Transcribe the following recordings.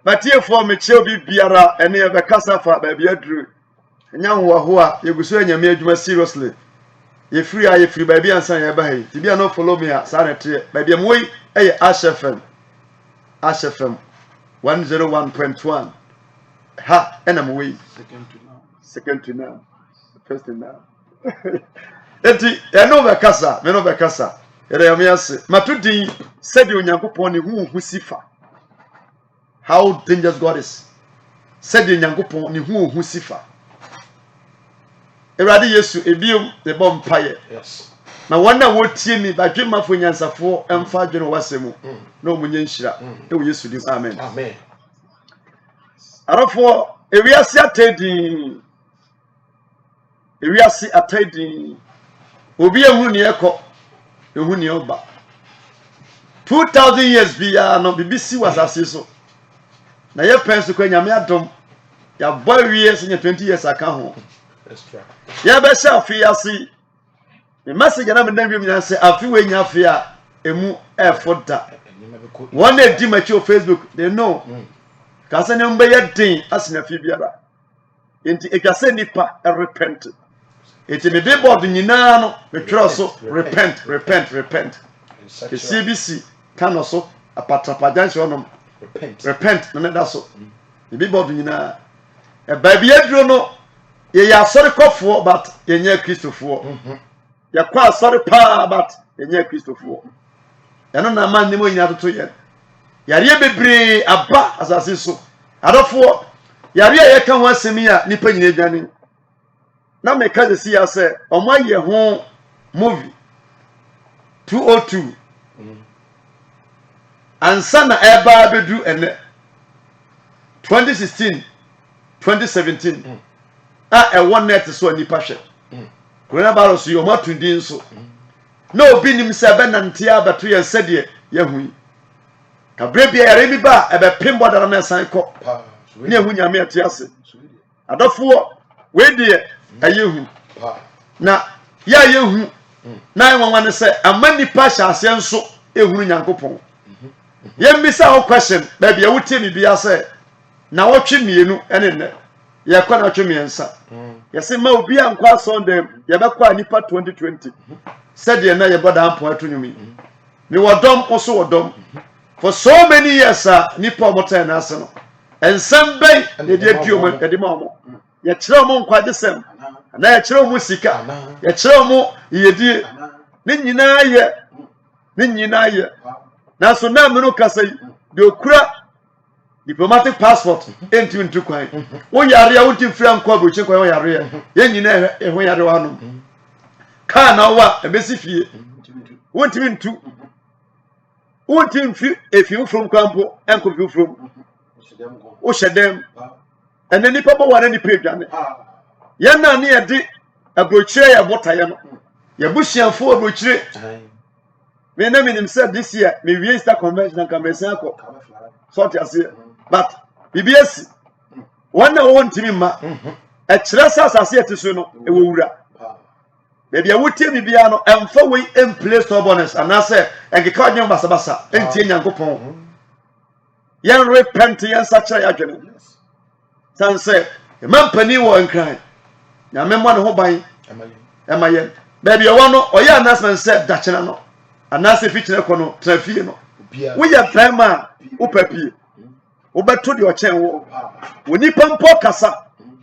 Matie for me che obi biara ene ye be kasa fa ba bia duru nya ho a yeguso anyame adwuma seriously ye free ba bia ansan ye ba hai ti bia no follow me a sa na te ba bia mo yi eye ashfm 101.1 ha ena mo yi second to now first to now enti eno be kasa me no be kasa ye ya me ase matudin said onyankopon ne hu sifa. How dangerous God is. Said the Yankopon ni hu sifa. Erade Yesu ebiom the bomb paye. Yes. Na wona wo tie mi ba dwema fo nyansafo emfa dwene wasemu. Na omunye nhira. E wo Yesu dim amen. Amen. Arafo ewiase atedin. Ewiase atedin. Obi ehunu ne ekọ. Ehunu ne oba. 2000 years biya no BBC was asiso. Na ye penso kwa nyame adom ya bowie se 20 years aka ho Extra. ya be sha afi ase me message na me dan bi mi say afi we nya afi a emu efoda one edi machi o Facebook they know ka se ne mbe ye din asina afi biara enti etwase nipa repent enti me billboard nyina no me twero so repent CBC kan so apatrapajanse onom repent na da so the billboard nyina e baby aduro no ye ya sorry kofo but ye nya Christofo ya kwa sorry pa but ye nya Christofo eno na man ni mo nyina toto ye yare bebre aba asase so adofo yare ye ka ho asemi a nipa nyina dwane na me ka de si ase omo ye ho movie 202 ansana eba bedu ene 2016 2017 a one net so nipa hwe coronavirus yo matundin so na obi nim se be nante abato ye sede ye hu kabre bia yare bi ba ebe pimbo dara na san ko ne hu nyame ate ase adofo we de ayehu na ya yehu na enwanwan se amanipa hye ase nso ehunu nyankopon yembisa ho question baby ya wutie mi bia se na wotwe mienu ene ne ye kwa na twe miensa yesi ma obi ankwa Sunday ye be kwa nipa 2020 said ye na ye boda ampo atunumi ni wodom oso wodom for so many years nipa omota na ase no ensem bei ye de aduo mo de ma omo ye kire omo nkwa desem na ye kire omo sika ye kire omo yedie ni nyina ye na so na me no kasai de okura diplomatic passport enti ntu kwan wo yare a wonti fira nkwa boche kwan wo yare ye nyina ho yare wa no ka na wa ebesi fie wonti ntu wonti mfi efi from kwampo enko fi from o shedem ene nipa bo wa ni pedwane ye na ne ye de abrochire ya botaye no ye busianfo abrochire me na minim said this year me we Easter convention and convention ko sort ya say but BBS one na won timi ma e kire sasase etiso no e wo wura baby a wotie bibia no emfa we in place stubbornness and I say engeka onye basabasa entie nyankopon yan repent yan sacha ya dwene san say e mampani wo enkran na memmo ne ho ban emaye baby o no oya announcement say dachena no anase fichire kono trafie no wo ya prima wo papie wo beto de o chen wo woni pampo kasa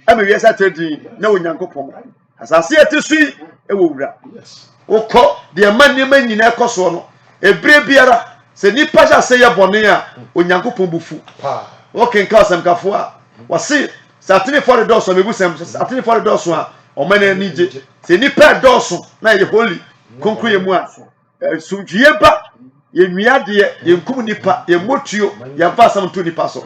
amewie sa tedi na onyankopon asase etisui e wo wura wo ko de manima nyina ekoso no ebre biara se nipa ja se ye bone a onyankopon bufu wo kenka asemkafo a wo se satini for the doors mebu sem satini for the doors a o mane nije se nipa doors na ye holy konkru ye mu a sumdue ba ye nuade ye nkum nipa ye motuo ye fa sam to nipa so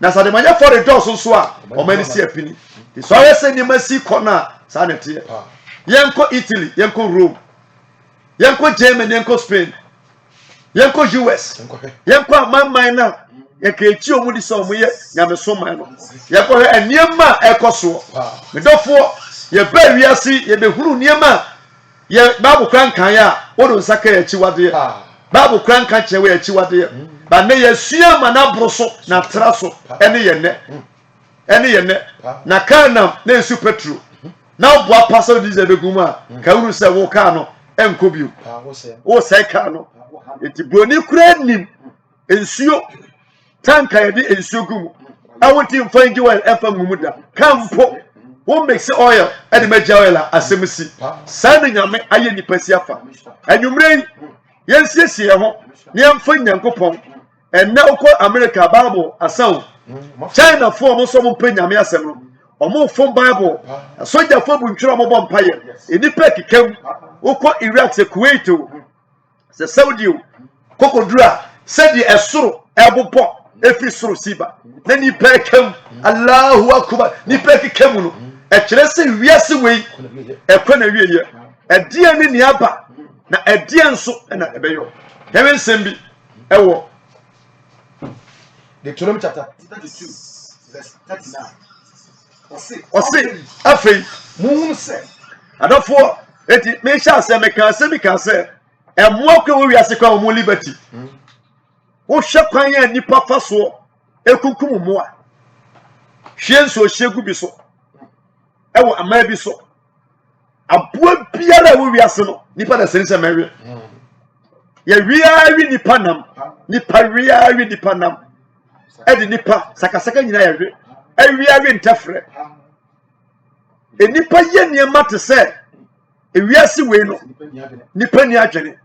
na sade manya for the doors so a o mane si apini so ye se ni masi kona sa na tie yenko Italy yenko Rome yenko Germany yenko Spain yenko US yenko amman na ye ka echi omudi so omoye nyame so man no yenko he eniema ekoso medofo ye ba wiase ye behuru niema ye babu kran kan ya wodo nsaka ya chi wade babu kran kan chewe ya chi wade ba ne yesua mana broso na traso ene ye ne na kana na esu petro na oboa pastor dize beguma ka unu se wo ka no enko biu wo se ka no eti broni kura nim ensuo tanka ye di ensuo gumu awoti mfangi wel efa ngumuda kampo wo mix oil ede meja oil asemsi sanu nyame aye nipasi afa anwumre yensiesie ho ne amfa nyankopon enna uko America Bible asaw China for mo so mo panyame asem no omo fom Bible soja fo bu ntwira mo bom paye enipa kikam uko Iraq se Kuwait se Saudi kokodura se di esoro ebopo efi soro siba na nipa kam Allahu akbar nipa kikam no e kire se wiase wei ekona wieye edie ni ne aba na edie nso na ebeyo heaven sembi ewo Deuteronomy chapter 32 verse 39 Osi afei mu se adofo eti me sha se me kan se emoa kwa wo wiase kwa mo liberty wo hwe kwan ya nipa faso ekukum moa hwe nso hyegu bi so ewo ama bi so aboa biara wo wiase no nipa da sense mewe ya wiawi nipa nam nipa wiawi nipa nam edi nipa sakasaka nyina ya hwe wiawi ntafre enipa ye niema te se ewiase we no nipa ni adwene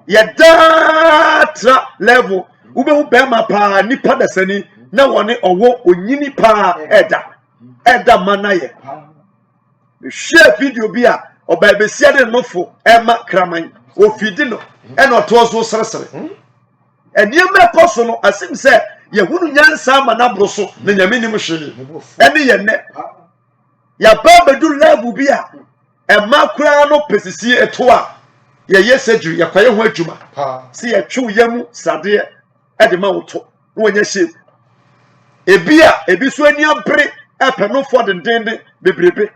ya data level ube be ma pa nipa da sani na woni owo onyini pa eda manaye share video bi a oba besia de nofo ema kraman ofidi no ena otozo sresere eniema koso no asim se yehunu nyansa ma na broso na nyame nim hwe ene ye ne ya babedu level bi a ema kura no pesisi eto a ye yeseju ya kwaye ho adwuma si ye twu yamu sade e de ma woto no wonya hye ebi so ani abre epe no for dendende bebrebe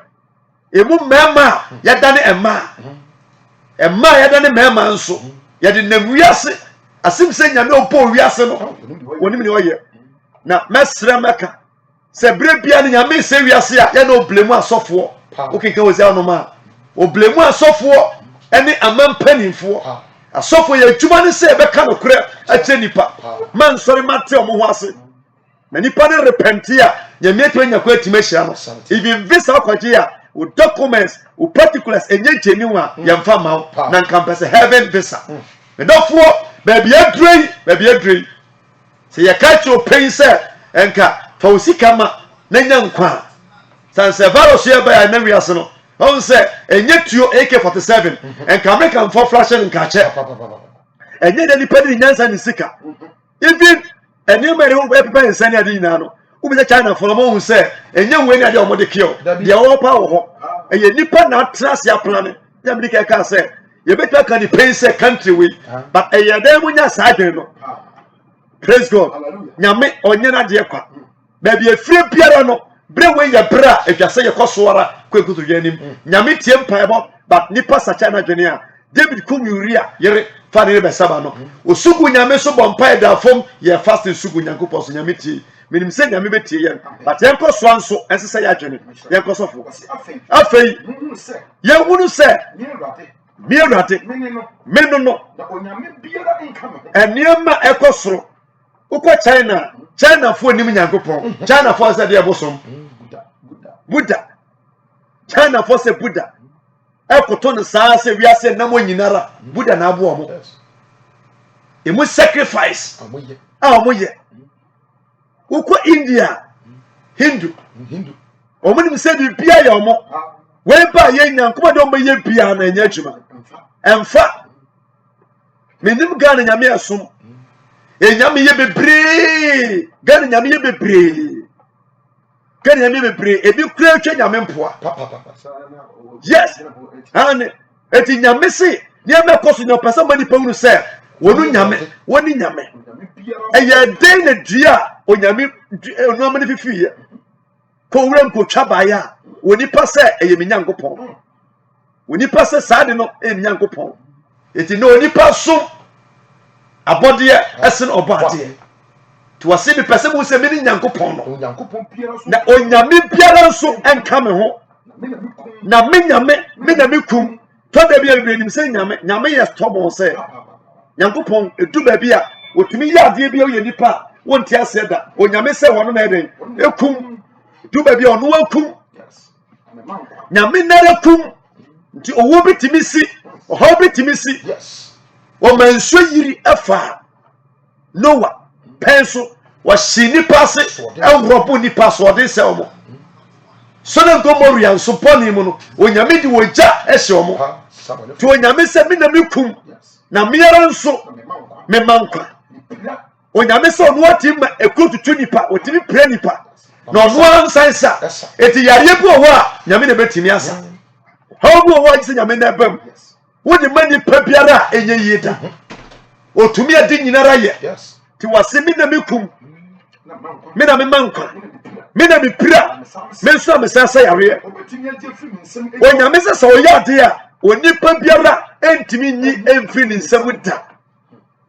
emu mema ya dane ema ya dane mema nso ya de namuase asim se nyame opo wiase no wonim ne oye na mesra meka se bre bia ne nyame se wiase a ya na oblemu asofo okeka wozi anoma oblemu asofo ene amampanimfo asofo ya adwuma ne se beka no kure ache nipa man sori mate omo ho ase na nipa ne repenti a nyame atwa kwa timahia no even visa kwaje a o documents o particulars enye genuine a yamfa ma na nkampese heaven visa me dofo baby adrei se ya ka cho pense enka fa osikama na nya nkwa sanse virus ya ba ya na wiase no on say enye tuo AK47 enka American for flashing nka che enye de nipa ni nyansa ni sika even enye mere wo pepa nsani ade nyina no ubisa China for mo hu say enye we ni ade o mo de kio de wo pa wo ho enye nipa na trust ya plan ya bi ka say ye better can pay say country we but eye dem nya sa adwen no praise God nyame onye na de kwa ba bi afire biara no bre we ye bra efase ye kosoara kwekutu yanim nyame tie mpaebo but nipa sacha na dwene a David kum Uria yere fa ne be saba no osugu nyame so bompa da fom ye fast sugu nyankopon so nyame tie minim se nyame betie ye but ye koso anso ensese ya dwene ye kosofo afei ye wunu se Mirate meno no eniema ekosoro uko China fo nim nyankopon China fo se de ebosom Buddha China fo se Buddha ekoto no saa se wiase na mo nyinara Buddha na abo omo emu sacrifice amoye uko India Hindu omo nim se bi bia ya omo we ba ye nyankopon de omo ye bia na nya adwuma emfa menim Ghana nyame asom enyame ye bebre Ghana nyame ye bebre Ghana nyame bebre ebi kura twa nyame mpoa yes ane eti nyame se nyame koso nyo pesa mani pa unu se wonu nyame woni nyame eye den na dua onyame onu amane fifiye ko wura nko twa ba ya woni pa se eye menyankopon woni pa se saade no eye menyankopon eti no oni pa so abode esen obade to wase me pese mo se me ni nyankopon no na onyame biara nso enka me ho na me nyame me na me kum to da bia benim se nyame ye stubborn se nyankopon edu ba bia otumi ya ade bia ye nipa wonti ase da onyame se wono na eden ekum du ba bia ono akum nyame nara kum nti owo bitimi si oho bitimi si o manso yiri afa Noah penso wa shini passe enropo ni passe ode se omo so na gomoru ya nso poni mu no onyame di woja ehye omo to onyame se me na mekum na miara nso me mankwa onyame se ono atima ekotutu nipa otimi pre nipa na ono ansansa eti yare bu owo a nyame na betimi asa how bu owo ase nyame na bam wodi mani papiara enye yida otumi adi nyinara ye ti wase mi na mekum me na me mankwa me na me pira me nso amesasa yare onyame se so oyade a onipa biara entimi nyi emfiri ni nsam da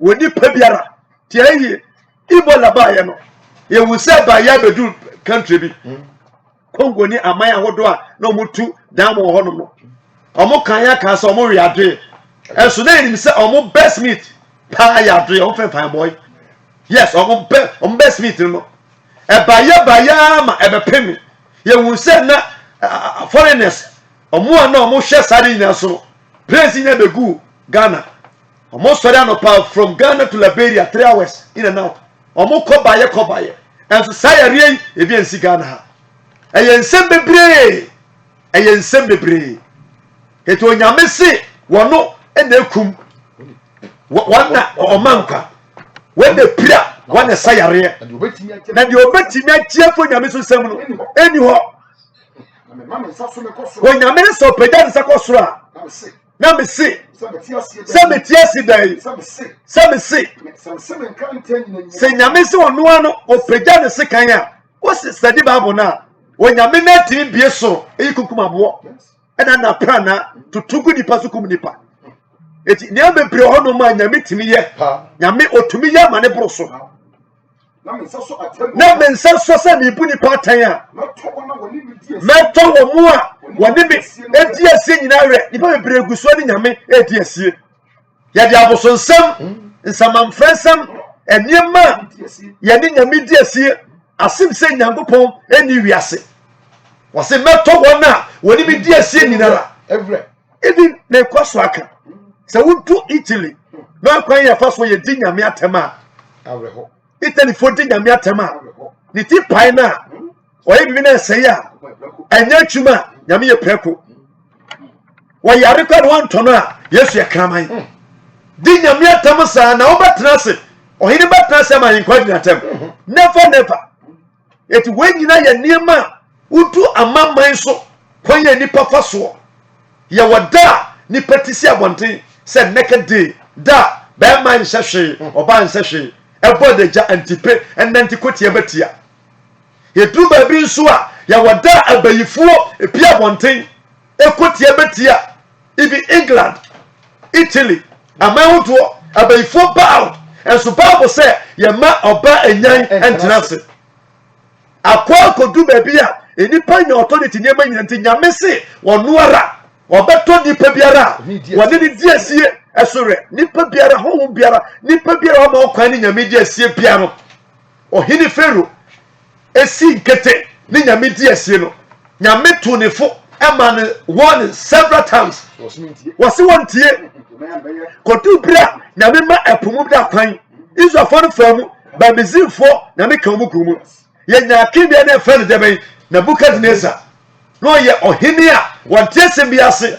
onipa biara ti ayi ibola ba ye no ye wusa ba ya bedu country bi Congo ni aman ahodo a na omutu dan mo ho no omo kan ya kan so omo riade enso na enim se omo best meat pa ya do omo fan boy yes omo best meat no e ba ya ma e be pemi ye wusa na foreigners omo ana omo hwe sare nyina so praise nya begu Ghana omo sori anopa from Ghana to Liberia 3 hours in and out omo kobaye enso sayare e bi ensi Ghana ha ensem bebre eto onyame se wono ena ekum wana omanka wede pira wana sayare na di obetimi achiefo nyame so sem no eni ho onyame so peda nsa kosoro a na me se sametiasi dai samese se nyame se ono ano opeda ne se kan a o se study Bible na onyame na tin bie so eyikukum abo ena na prana tutugu nipa so kum nipa eti ne abebre ho no ma nyame timi ye nyame otumi ye ma ne broso na mensa so se ni bu nipa tan a meto wo mu a woni bi edi asie nyina we nipa bebre guso ni nyame edi asie ye de abosonsam nsamamfrensam eniema ye ni nyame di asie asim se nyankopon eni wiase wase meto wona woni bi di asie nyinara even na kwaso aka se wutu Italy na kwan ya faso ye di nyame atema awreho Italy fo di nyame atema ni ti pai na oye bi na se ya anya twuma nyame ye preko wa yare kwa wan tono a Yesu ya kraman di nyame atema sa na obatena se ohini batena se ma yinkwa di atem never eti wenyina ya niema utu amamman so kwanye nipa faso ya wada ni petisi abonten se naked day da ba man hwehwe oba nhwehwe ebodeja antipe enantikotie betia yedu ba bi nso a ya wada abayifuo epia abonten ekotie betia ibi England Italy amawuto abayifuo ba enso Bible say ye ma oba enyan entenase akwa kodu ba bi a enipa nya authority nyema nyinti nyame se wonoara obeto nipa biara wode ni diesie esore nipa biara hohom biara nipa biara ma okwan ni nyame diesie bia no ohini Fero esi nkete ni nyame diesie no nyame to ne fo ema ne one several times wasi wontie kodu bra nyame ma epomu da kwan iso fo no famu ba bezifo nyame kan mu kumu ye nyaake bia na fa ne deben Nebukadnezar no ye ohini a wontie se biase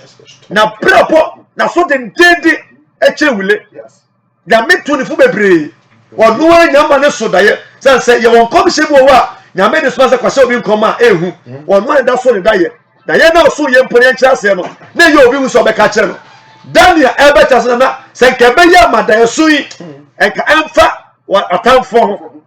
na prapo na so de ndedi ekire wile nyame to ne fo bebre wono anyama ne so daye say ye won komhye bo wa nyame de so se kwase obi nkoma ehu wono da so ne daye na so ye mpore nkyira se no na ye obi hu so be ka kire no Daniel ebeta se na se nke be ya madaye so yi enka amfa wa atamfo ho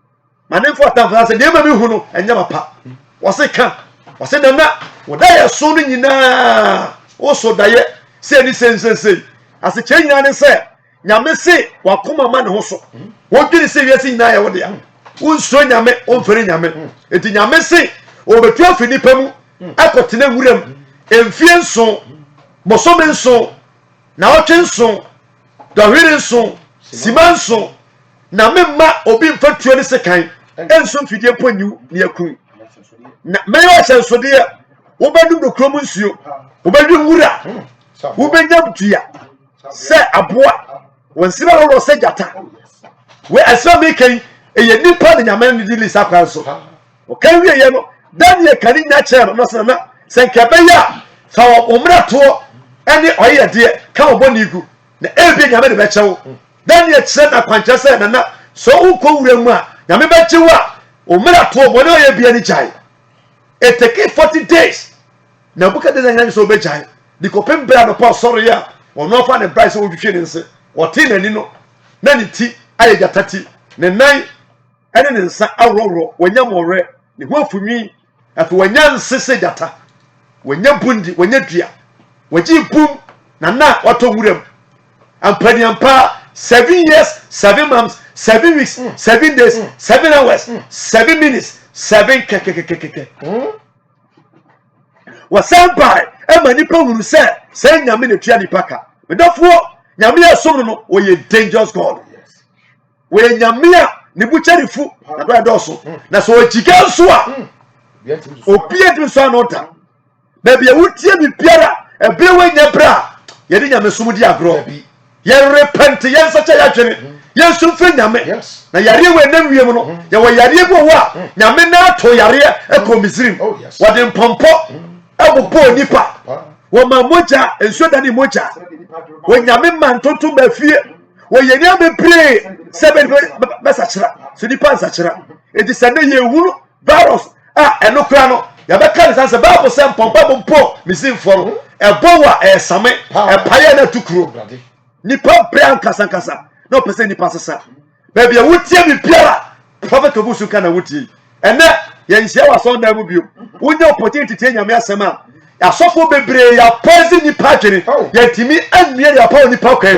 manefo atamfo se de ma mi hu no enyama pa wase ka wase na wodaye so no nyina wo so daye se ni sensense ase chenyina ne se nyame se wakoma ma ne ho so wodwiri se wiase nyina ye wode ya unso nyame onfere nyame enti nyame se obetu afi nipa mu akotena wuram emfie nso bosome nso na otwe nso dɔhwere nso sima nso na memma obi mfatuo ne sekan enso mfidie ponyu ne yakun na meyo ahyensode ya wobɛdum do krom nsuo wobɛdum wura wobɛnya dua sɛ aboa wonsira ro sɛ jata we asɛ me kan eye nipa ne nyame ne di lisa kwa so o kan wie ye no Daniel kan nya kyerɛ no sɛ na sɛ nkɛbɛya fa omrato ɛne ɔyɛ de ka obɔni gu na ebi nyame de bɛkyɛw Daniel kyerɛ na kwankyɛ sɛ na so ukɔ wura mu a nyame bɛkyɛw a omrato obɔni ɔyɛ bia ni gyai it take 40 days na buka de nyame so bɛgyai di kopem bra no pa sɔre ya ɔno afa ne price wo hwehwe ne nse ɔte nani no na ne ti ayɛ gatati ne nan ɛne ne nsa awrɔwrɔ wanya mɔrɛ ne ho afunwi afi wanya nsese gata wanya bundi wanya dua waji bum na wato wuram ampani ampa 7 years 7 months 7 weeks 7 days 7 hours 7 minutes 7 kekekekeke wasampai ema nipa hunu sɛ nyame ne tua nipa ka medafo nyame asom no we dangerous god we nyame a ne bukyarifu na do adoso na so ojiga nso a opie du so anota na bia wutie bi biara ebe wenya bra ye de nyame som di agro ye repent ye nsacha ya twene ye sumfe nyame na yare we na wiem no ye wo yare go wo a nyame na to yare e ko Misrim wo de mpompo ebopo nipa wo ma moja enso da ni moja wo nyame man tonto ba fie wo ye nya be pray seven besachira so nipa nsachira enti sane ye huru virus eno kra no ya be kan sanse bible sem pompa bompo Misrim for ebo wa esame epaye na tukuro nipa brand kasankasa no person nipa sesa ba bia wutie bi biara prophet obusu kana wutie ene ye nhia wa so na mu bio wonya opportunity tie nyame asema asofo bebre ya poison nipa dwene ya timi anmie ya pa nipa kwa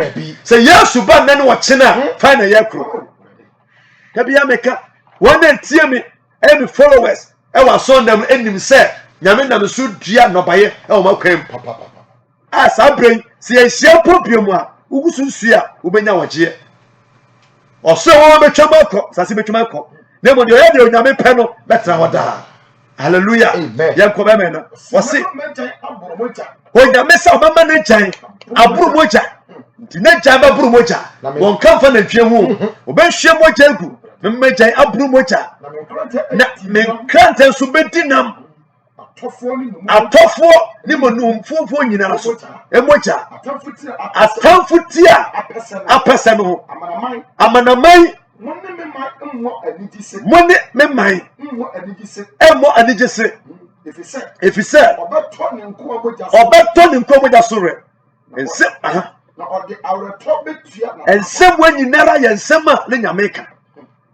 se yesu ba nane wo chena fa na ye kro ka bia meka wona tie me emi followers e wa so ndam enim se nyame na mesu dua nobaye e wo makwam asa brain se ye hia problem a ugusu nsua ubenya wagye oso wo betwa makọ sase betwa makọ na mo de ye de nyame pẹ no betra hoda hallelujah yanko be me no wose o nyame sa mama na gyan aburu moja na gyan ba buru moja won kan fa na twa hu o be hwe moja gu me gyan aburu moja na me krante so bedinam atofo ni monum fofo nyina so emoja atamfutia apese no amanamai monne me mai emo anigese efise obeto ni nko moja sore ense na ode awreto betua na ense wanyinara ye nsema ne nyameka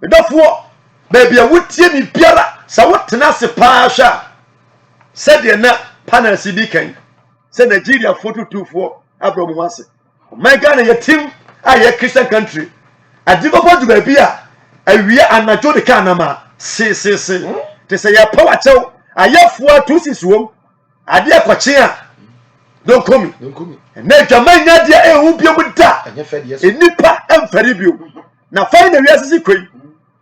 medafo baby awutie ni biara sa wotena se pa hwa said na panel CD kan say Nigeria 424 abro mu ase my Ghana your team a Christian country adibobo du ba bia awia anajo de kan na ma se te say ya power chew ayefo 26 wom ade akwache a don komi na jamanya dia ehu biom da enipa emfari bio na fine wi asisi kwei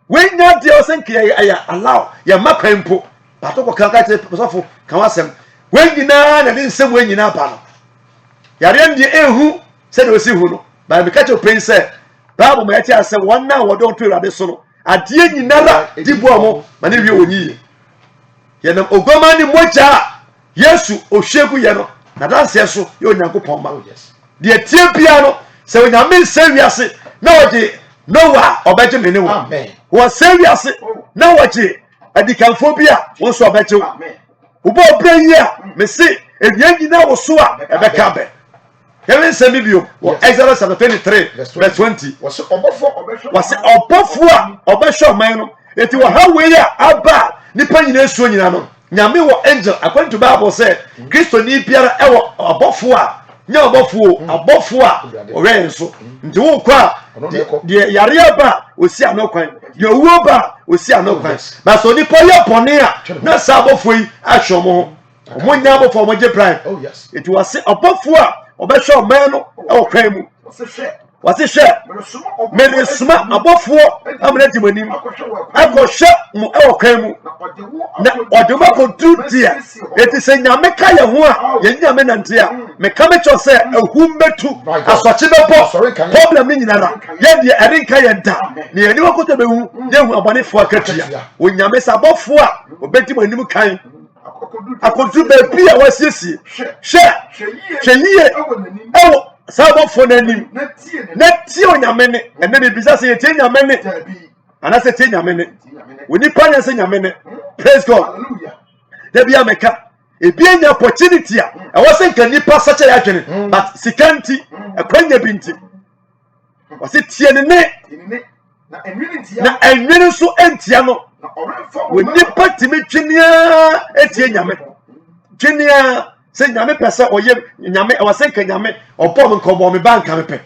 we nya dia osenke ya allow ya makwempo patoko kanka sofo kan wasem wenyina na ne nsem wenyina ba no yare ndi ehu se de osi hu no ba me kacho prince babu ma yati ase wonna wodo to irade so no ade nyinara dibo mo ma ne wie onyi ye nam ogoma ni moja Yesu ohwegu ye no na danse so ye onyankopon ma de tie bia no se onyame nsem wiase na oje Noah obeje mene wo amen wo nsem wiase na oje adikanfo bia wo so obeje wo ubo brenya me se enyanyina wo so a ebeka be yewe nsemi bio Exodus 23 verse 20 was obofo a obehwe man no eti wo ha we ya aba nipa nyina esuo nyina no nyame wo angel according to Bible say Kristo ni biara ewo obofo a nya abofo a owe nso nti wo kwa de yare ba osi anokwan de owuo ba osi anokwan ba so nipa ye bone a na sa abofo yi ahwe mo ho nya abofo mo je prime it was abofo a obehwe oman no e okwan mu wasi hwe me suma abofo amana di manim akohwe mu e okwan mu na oduma kontutia eti se nyame ka ye ho a ye nyame nante a me ka me cho se ehum betu asoche bebo problem ni nyinara ye de erinka ye da ne ye ni wakoto behu ye hu abonefo akatua wo nyame sa abofo a obedi manim kan akodu be bia wasiesie hwe yiye ewo sabofo nanim na tie onyame ne ene ne bisa se ye tie nyame ne ana se tie nyame ne woni panya se nyame ne praise God hallelujah da bia meka ebi enya opportunity a wose nka nipa sacha ya dwene but sikanti akwanya binti wose tie ne na enwene so entia no woni patimi twenia etie nyame twenia se nyame pese oye nyame wose nka nyame obom nkobo me banka mepe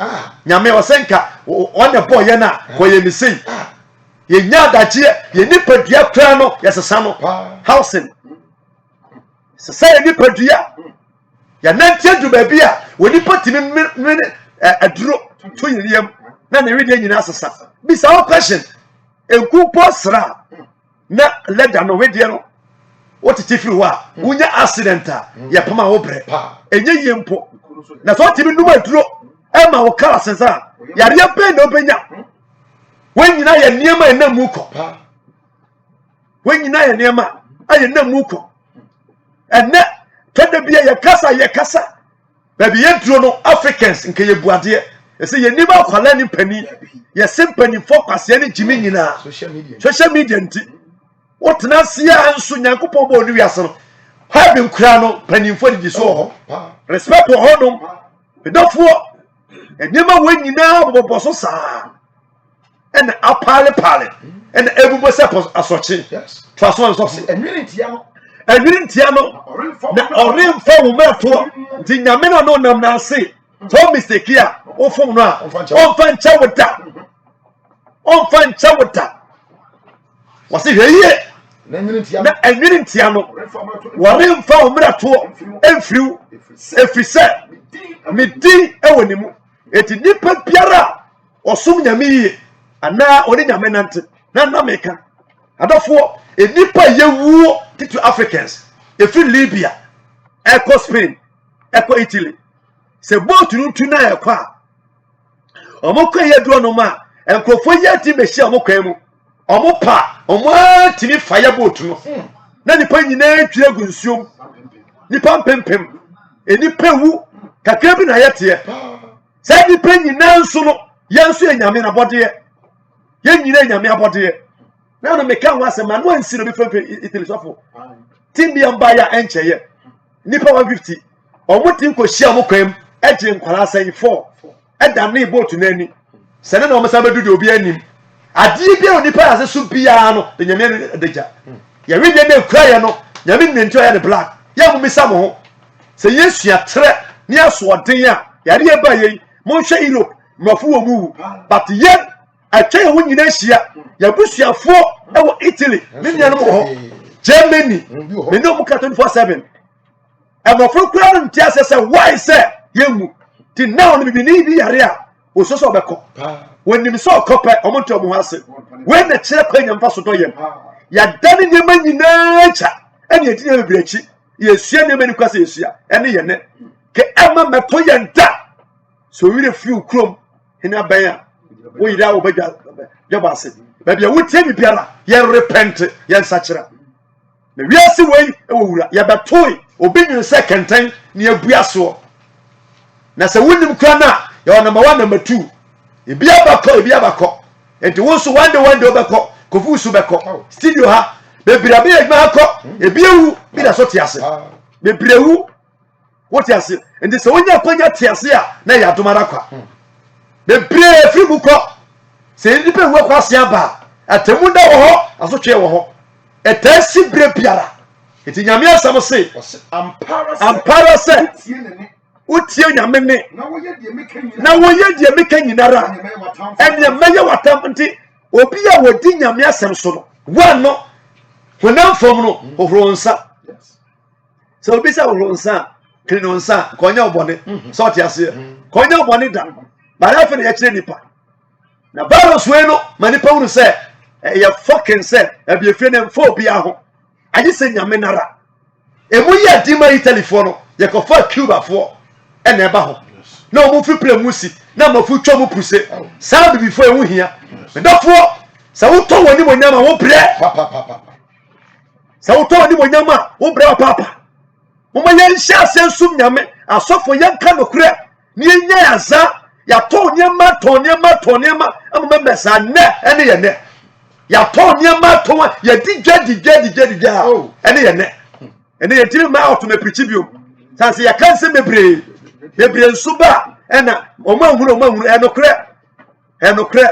nyame wose nka on the boy na koye mi sei ye nya daje ye nipadua kra no yesesa no housing sesa ye nipadua ya nantie du ba bia woni patimi aduro to yiriem na ne wede nyina asesa bisa o question enku posra na leda no wede no what tifiri wa unya accident ya pama wo bre enye yempo na so timi numa aduro e ma wo kala sensa yare be na obenya wenyina ye niema enam uko wenyina ye niema aye enam uko enne tada bia ye kasa baby ye duro no Africans nke ye buade ese ye niba kwala ni pani ye simpani focus ye ni jimi nyina social media nti wotena sia nso nyankopon bo onu wiase no ha bi nkura no panimfo di so ho respect ho no pedofo enyema wenyina boboso saa and apale and ebubo se asoche twaso nso enwiri ntia no na orimfa wo meto nti nyame na no nam na ase so mistake ya ofom no a onfa ncha wota wasi hweye na enwiri ntia no orimfa wo meto emfriu efrise midi ewonimu eti nipa biara osum nyame yi ana oni nyame nante na nameka adofo enipa yewuo titu Africans efi Libya eko Spain eko Italy se boat ntu na ekwa omokwa yeduo no ma enkofo yati behia omokwa mu omopa omwatini fire boat no na nipa nyina twa gunsuom nipa pempem enipa wu kakra bi na yete se nipa nyina nso no yanso enyame na bode ye nyina enyame abode na no meka ho asema no ansiro bi fempe Italy sofo timbia mbaya encheye nipa 150 omuti nko hia omokwam eje nkwala asan 4 eda na boat nani sene na omesa bedudu obi anim ade bia onipa ase so bia no de nyame deja ya wede na kura ye no nyame nnento ya ne black ya mu misa mo ho se yesu atre ni aso oden a yare ye ba ye mo hwe Europe mafu wo mu but ye atwe ho nyina hia ya busuafo ewo Italy me nua no ho Germany me no mu 24/7 amafo kura no ntia se why say yemu ti now no bibini bi yare a ososo obeko woni so kope omonto mo hase we na kire kwanya mfa so doyem ya dane nyema nyina cha ene etinye bebrechi yesua ne mani kwase yesua ene ye ne ke ama meto ye nda so wire fiu krom ina banya wo yira wo baja jabase baby wutie bi biara ye repent ye nsachira na wiase wei ewura ya betoi obinyu se kenten ne abuaso na se wonim kra na ya number 1 number 2 ebi abako enti wo so one day obeko kofu su beko studio ha bebira be yema akọ ebi ewu bi da so tiase bebira ewu wo tiase enti se wonya kwanya tiase a na ya domara kwa bebira fi mu kọ se ndi pe wu kwa ase aba atemu da wo ho asotwe wo ho etasi bre biara enti nyame asam se ampara se utie nyame ne na woyɛ deɛ meka nyina na woyɛ deɛ meka nyinara ɛne mɛyɛ watam nti obi a wodi nyame asɛm so no wano honam fam no hohoro nsa sɛ obi sɛ hohoro nsa kiri no nsa kɔnyɛ obɔne sɛ ɔte aseɛ kɔnyɛ obɔne da bare afa ne yɛkyerɛ nipa na virus wei no ma nipa wuru sɛ ɛyɛ fucking sɛ abiefie ne mfa obi aho agye sɛ nyame nara emu yɛ di ma Italyfoɔ no yɛkɔfa Cubafoɔ ɛna ɛba ho na ɔmo fi plɛ mu si na mafu twa mu puse saa bibifoɔ ehu hia medɔfoɔ sɛ wotɔ wɔ ni monyam a wo brɛ sɛ wotɔ wɔ ni monyam a wo brɛ papa moma yɛn hyɛ asɛ sum nyame asɔfo yɛn ka nokorɛ ne yɛn nya asa yɛtɔ nneɛma ama mɛsa nɛ ɛne yɛ nɛ yɛtɔ nneɛma tɔ yɛdi dwa ɛne yɛ nɛ ɛne yɛ tiri ma ɔto na pirikyi biom sanse yɛka nsɛm bebree nso ba ɛna ɔmo ahunu ɛnokorɛ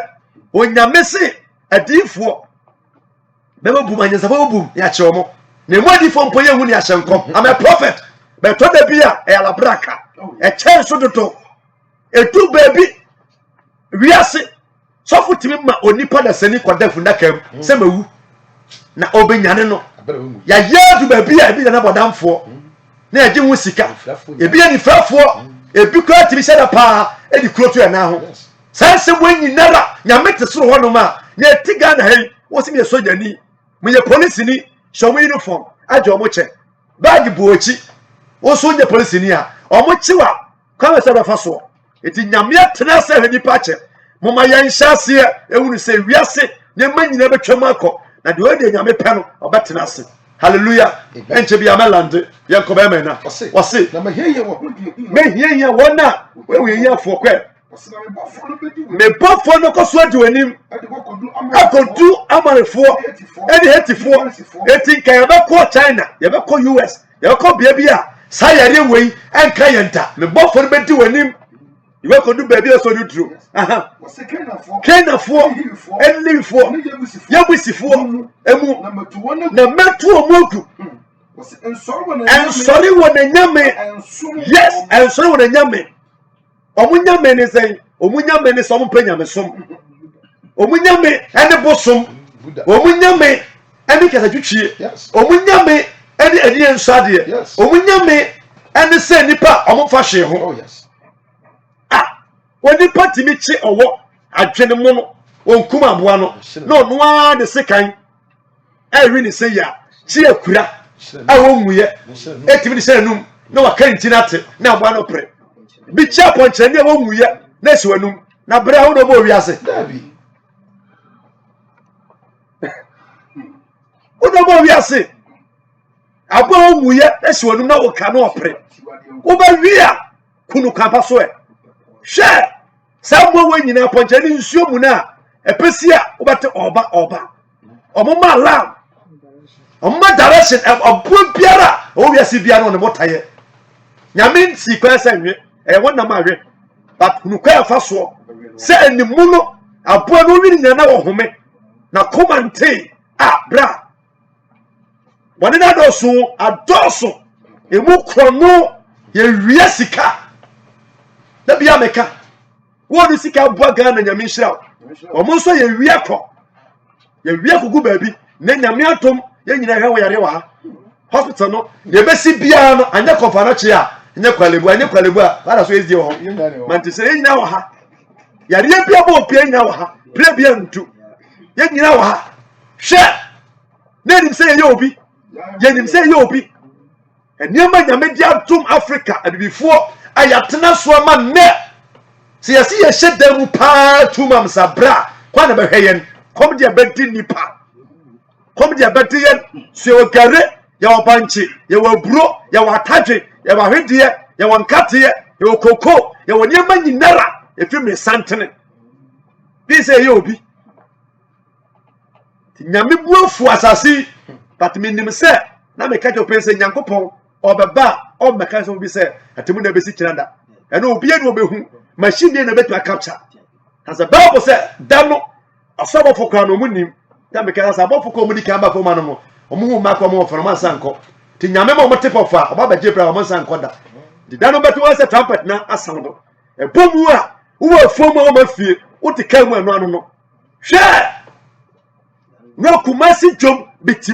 onyame se adiifoɔ bɛbɛ bum anyasafo bɛ bum yɛakyerɛ ɔmo na emu adiifoɔ mpo yɛ hu ne ahyɛ nkɔm I'm a prophet bɛtɔ da bi a ɛyɛ alabraka ɛkyɛn so dodo etu baabi wiase sɔfo timi ma onipa da sani kɔda fundaka mu sɛ mawu na ɔbɛnyane no yɛyɛ du baabi a ebi na bɔdamfoɔ na yɛgye ho sika ebi yɛ nifafoɔ ebi kura timi hyɛ da paa edi kuro to yɛ na ho saa nsɛm wɔn nyinara nyame te soro hɔ nom a na yɛti Ghana ha yi wɔsi mi yɛ sogyani mi yɛ polisini hyɛ ɔmo uniform agye ɔmo kyɛ baagi bu akyi wɔso nyɛ polisini a ɔmo kyiwa kwan sɛ bɛfa soɔ eti nyame atena sɛ hɛ nipa kyɛ moma yɛn hyɛ aseɛ ehunu sɛ wiase nneɛma nyinaa bɛtwa mu akɔ na deɛ ɔde nyame pɛ no ɔbɛtena ase hallelujah enche bi amelande yɛn kɔ bɛmɛ na wɔse na mahia wɔ ho die mehia wɔn a wɔyɛ hiafoɔ kɔ me bɔfoɔ no kɔ so adi w'anim akɔdu amarefoɔ ɛne hetifoɔ eti nka yɛbɛkɔ China yɛbɛkɔ US yɛbɛkɔ bea bi a saa yɛre wei ɛnka yɛn ta me bɔfoɔ no bɛdi w'anim yɛbɛkɔdu baabi a so ne duro Kenafoɔ ɛnlefoɔ yabusifoɔ emu na mɛto ɔmo agu ɛnsɔre wɔ n'anyame yes ɛnsɔre wɔ n'anyame ɔmo nyame ne sɛn ɔmo nyame ne sɛ ɔmo pɛ nyame som ɔmo nyame ɛne bosom ɔmo nyame ɛne kasatwitwie ɔmo nyame ɛne ɛne nsuadeɛ ɔmo nyame ɛne sɛ nipa ɔmo fa hwee ho onipa timi kye ɔwɔ adwene mu no onkum aboa no na ɔno ara de sekan ɛwi ne sɛ ya kye akura a wɔnwuyɛ etimi de hyɛ anum na waka nti na te na aboa no pere bi kye apɔnkyerɛ ne wɔnwuyɛ na esi wanum na bere aho na ɔbɔ wiase ɔno ɔbɔ wiase aboa wɔnwuyɛ esi wanum na wɔka na ɔpere ɔba wi a kunu kampa so ɛ hwɛ saa mo wɔ nyina apɔnkyerɛ ne nsuo mu na epesi a wobɛte ɔba ɔmo ma alarm ɔmo ma direction ɔbo biara ɔwɔ wiase biara no motaye nyame nti kwa sɛ nwe ɛyɛ wonam ahwe but nukwa afa so sɛ animu no aboa no wi nyina na wɔ home na komante bra bɔne na adɔso emu krono ye wiase sika da bia meka wonu sika boa Ghana nyame nhira omo nso ye wia kogu baabi na nyame atom ye nyina hwe wo yare wa hospital no ye besi bia no anya konfa no kye a anya kwalebu a ara so ezi ho manti se ye nyina wa ha yare bia ba opia nyina wa ha pre bia ntu ye nyina wa ha hwe na nim se ye obi ye nim se ye obi eniema nyame dia atom Africa adibifo ayatena so ama ne se yesi ye hyeda mu pa tumam sabra kwa na behwe yen kom dia bedi nipa kom dia bedi yen se ogare ye obanchi ye waburo ye watadwe ye wahwede ye wankate ye okoko ye woniema nyinara efi me santene bi se ye obi nyame buafu asasi but me nim se na me ka jo pense nyankopon obeba o meka so bi se atemu na besi kiranda eno obi enu obehu machine na betu capture as a bible say dano asabo fokra no munim ta me ka asabo fokra mu dika ba foma no mo omu hu makwa mo oforo man sanko ti nyame mo tepofa oba ba jebra mo sanko da The dano better was a trumpet now a sound. A boom who are former of my fear. What the camera no. Share. No kumasi jump bitty.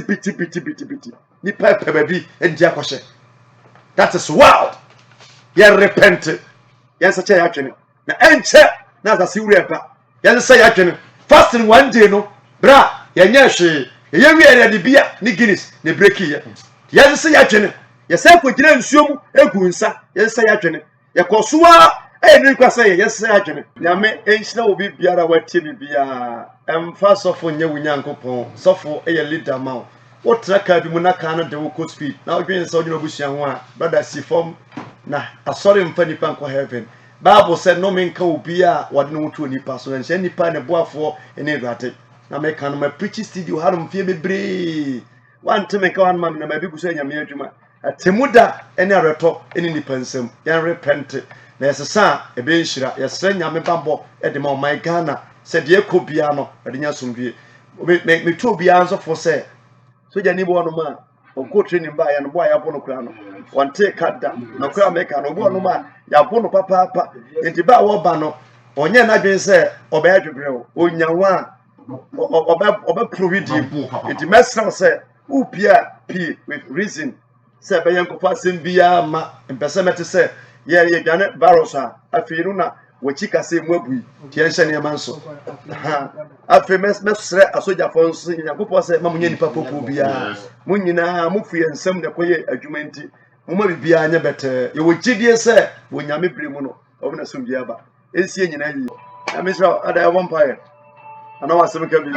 Ni pepe baby and Jakoshe. That is wild. You repented. Yes, a chair actually. Now, and check. Now, that's you repa. Yes, say actually. Fasting one day, no. Bra, Yanyashi. You are the beer, ni Guinness, ni breaky. Yes, say actually. Yes, I put you in Sum, a Gunsa. Yes, say actually. Yakosua, and you can say, yes, say actually. Yame ain't snow be biara wet TV beer. First of all, Yanko, so for a little amount. What track have you not can do could speed? Now, being so you wish one, brother, see form. Nah, I saw him funny panko heaven. Bible said no man can be a what no to any person and any pan a boy for any ratted. Now, make on my preaching studio, had him feel me brave. One to make one man, and my people say, I'm here to my Temuda, any retort, any pensum, yan repented. There's a son, a benchra, your son, Yammy Bambo, at the moment, my Ghana, said, Ye Cobiano, at the Yasum. Make me 2 answer for say. So you need one man or go training by and boy upon a crown. One take cut down, no crown make an one man, Yabono papa, and the bow bano, or yan again say, or bad grill, or yan or providing. It must now say, who Pierre P with reason, said by Uncle Passing Bia Ma and Pessamati say, yeah, Janet Barrosa, a Firuna. Wachika se mwabu tiansha ni amanso afi mesre asoja fonso nyakopo se mamunye nipa popo bia munyina mufu yensam ne koye adwumanti muma bibia anya bete ye wogidie se wonyame bremu no obuna so bia ba ensie nyina yi amesra ada vampire ana wasem ka bi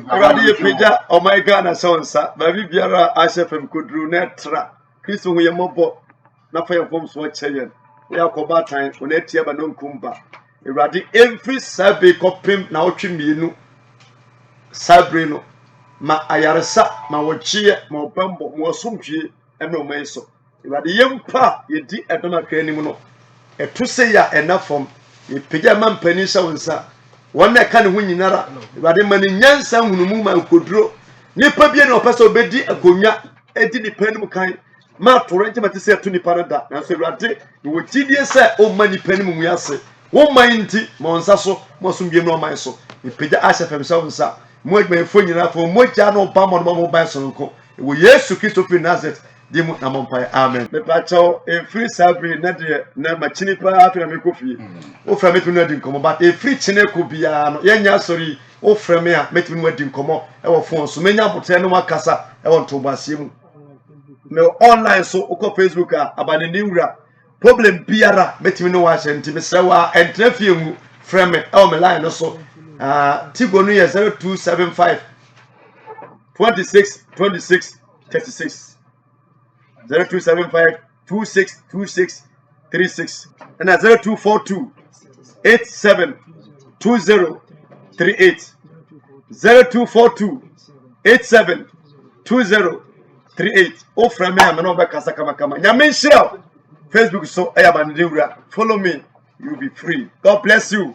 radi ye peja o my god na sonsa ba bibiara ashefem kodru netra kristo hu ye mobo na fa ye fom so cheyen we are combatant on etia ba no nkumba erade every sabe kopim na otwe mienu sabre no ma ayaresa ma wochie ma obambo mo somtwe ene o maiso erade yempa yedi edona kwanim no etuse ya enafom yepeja mampani sha wonsa wona ka ne hu nyinara erade mani nyansa hunumu ma koduro nipa bia na opese obedi akonwa edi nipa nim kan ma torrent ma tese to nipa da na so erade wo tidie se o mani panim mu yase wo man nti mo nsa so mo so mbiem no man so ipeja ashefem so nsa mo agba efo nyina fo mo ja no ba mo mo ban so nko wo Yesu Kristo fi Nazareth di mu na mo mpa amen me pa chaw e free sabre na de na ma chini pa afi na me kofi o fra me tunu adi nkomo but e free chine ko bia no yenya sorry o fra me a me tunu adi nkomo e wo phone so menya botre no makasa e wo nto basie mu me online so uko Facebook abane niwura problem biara metimi no wa hye me sewa entrefie mu frame e me line no so tigo no ye 0275 26 36 0275 26 36 and 0242 87 20 38 0242 87 20 38 o from me am no be kasa kama nyame share Facebook so ayabane follow me, you'll be free. God bless you.